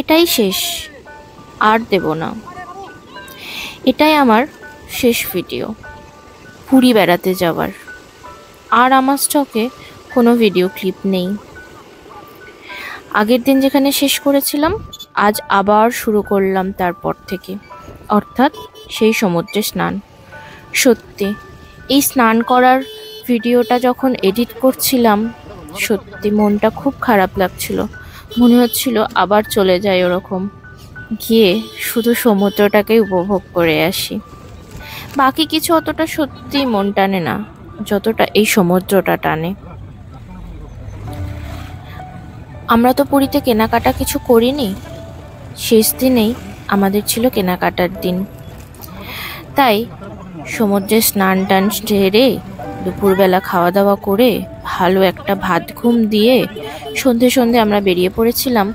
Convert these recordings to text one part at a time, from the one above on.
এটাই শেষ, আর দেব না। এটাই আমার শেষ ভিডিও পুরী বেড়াতে যাওয়ার। আর আমার স্টকে কোনো ভিডিও ক্লিপ নেই। আগের দিন যেখানে শেষ করেছিলাম, আজ আবার শুরু করলাম তারপর থেকে, অর্থাৎ সেই সমুদ্রে স্নান। সত্যি এই স্নান করার ভিডিওটা যখন এডিট করছিলাম, সত্যি মনটা খুব খারাপ লাগছিল। মনে হচ্ছিল আবার চলে যাই ওরকম, গিয়ে শুধু সমুদ্রটাকে উপভোগ করে আসি। বাকি কিছু অতটা সত্যি মন টানে না যতটা এই সমুদ্রটা টানে। আমরা তো পুরীতে কেনাকাটা কিছু করিনি, শেষ দিনেই আমাদের ছিল কেনাকাটার দিন। তাই সমুদ্রে স্নান টান সেরে দুপুরবেলা খাওয়া দাওয়া করে ভালো একটা ভাত ঘুম দিয়ে সন্ধে সন্ধে আমরা বেরিয়ে পড়েছিলাম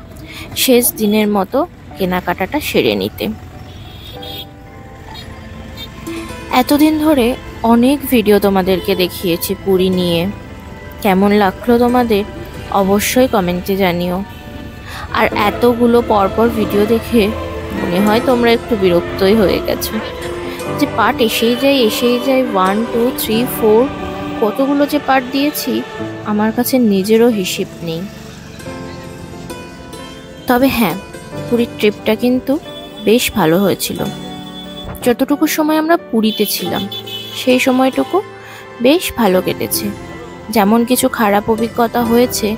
শেষ দিনের মতো কেনাকাটাটা সেরে নিতে। এতদিন ধরে অনেক ভিডিও তোমাদেরকে দেখিয়েছি পুরী নিয়ে, কেমন লাগলো তোমাদের অবশ্যই কমেন্টে জানিও। আর এতগুলো পরপর ভিডিও দেখে মনে হয় তোমরা একটু বিরক্তই হয়ে গেছো, যে পার্ট এসেই যায় 1, 2, 3, 4 কতগুলো যে পার্ট দিয়েছি আমার কাছে নিজেরও হিসেব নেই। তবে হ্যাঁ, পুরীর ট্রিপটা কিন্তু বেশ ভালো হয়েছিল। যতটুকু সময় আমরা পুরীতে ছিলাম সেই সময়টুকু বেশ ভালো কেটেছে। যেমন কিছু খারাপ অভিজ্ঞতা হয়েছে,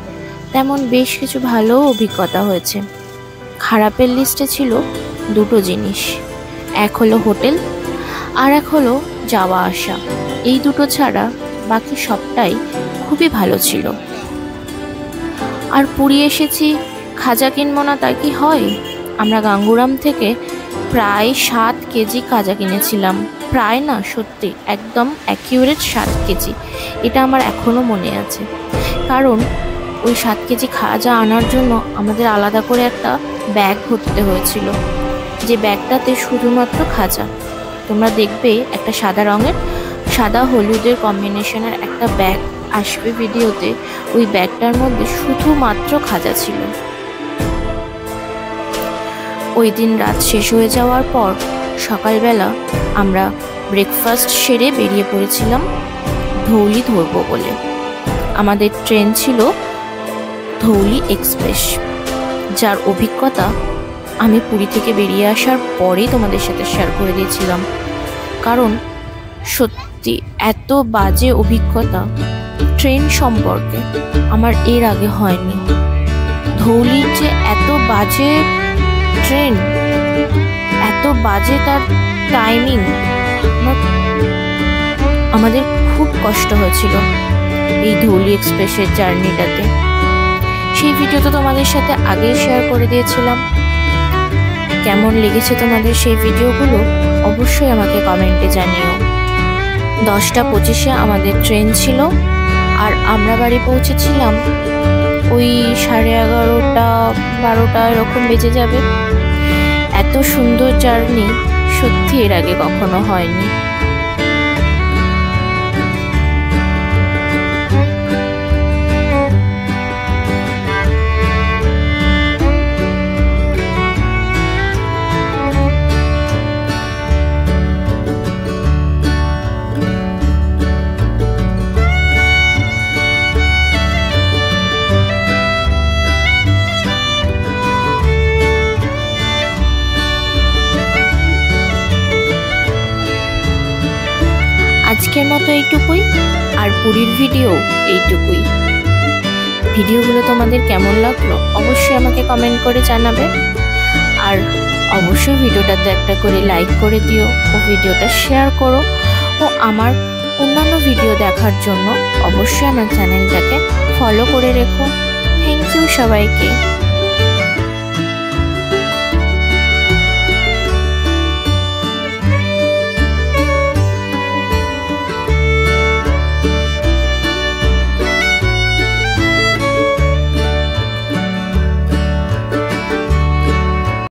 তেমন বেশ কিছু ভালো অভিজ্ঞতা হয়েছে। খারাপের লিস্টে ছিল দুটো জিনিস, এক হলো হোটেল, আর এক হলো যাওয়া আসা। এই দুটো ছাড়া বাকি সবটাই খুবই ভালো ছিল। আর পুরী এসেছি, খাজা কিনবো না তা কি হয়? আমরা গাঙ্গুরাম থেকে প্রায় 7 কেজি খাজা কিনেছিলাম। প্রায় না, সত্যি একদম অ্যাকিউরেট 7 কেজি। এটা আমার এখনও মনে আছে, কারণ ওই 7 কেজি খাজা আনার জন্য আমাদের আলাদা করে একটা ব্যাগ ভরতে হয়েছিল, যে ব্যাগটাতে শুধুমাত্র খাজা। তোমরা দেখবে একটা সাদা রঙের, সাদা হলুদের কম্বিনেশনের একটা ব্যাগ আসবে ভিডিওতে। ওই ব্যাগটার মধ্যে শুধুমাত্র খাজা ছিল। ওই দিন রাত শেষ হয়ে যাওয়ার পর সকালবেলা আমরা ব্রেকফাস্ট সেরে বেরিয়ে পড়েছিলাম ধৌলি ধরবো বলে। আমাদের ট্রেন ছিল ধৌলি এক্সপ্রেস, যার অভিজ্ঞতা আমি পুরী থেকে বেরিয়ে আসার পরেই তোমাদের সাথে শেয়ার করে দিয়েছিলাম। কারণ সত্যি এত বাজে অভিজ্ঞতা ট্রেন সম্পর্কে আমার এর আগে হয়নি। ধৌলির যে এত বাজে ট্রেন, এত বাজে তার টাইমিং, আমাদের খুব কষ্ট হয়েছিল এই ধৌলি এক্সপ্রেসের জার্নিটাতে। সেই ভিডিও তো তোমাদের সাথে আগেই শেয়ার করে দিয়েছিলাম। কেমন লেগেছে তোমাদের সেই ভিডিওগুলো অবশ্যই আমাকে কমেন্টে জানিও। 10টা 25-এ আমাদের ট্রেন ছিল, আর আমরা বাড়ি পৌঁছেছিলাম ওই 11:30, 12টা এরকম বেজে যাবে। এত সুন্দর জার্নি সত্যি এর আগে কখনো হয়নি। আজকের মতো এইটুকুই, আর পুরীর ভিডিও এইটুকুই। ভিডিওগুলো তোমাদের কেমন লাগলো অবশ্যই আমাকে কমেন্ট করে জানাবে। আর অবশ্যই ভিডিওটাতে একটা করে লাইক করে দিও ও ভিডিওটা শেয়ার করো। ও আমার অন্যান্য ভিডিও দেখার জন্য অবশ্যই আমার চ্যানেলটাকে ফলো করে রেখো। থ্যাংক ইউ সবাইকে।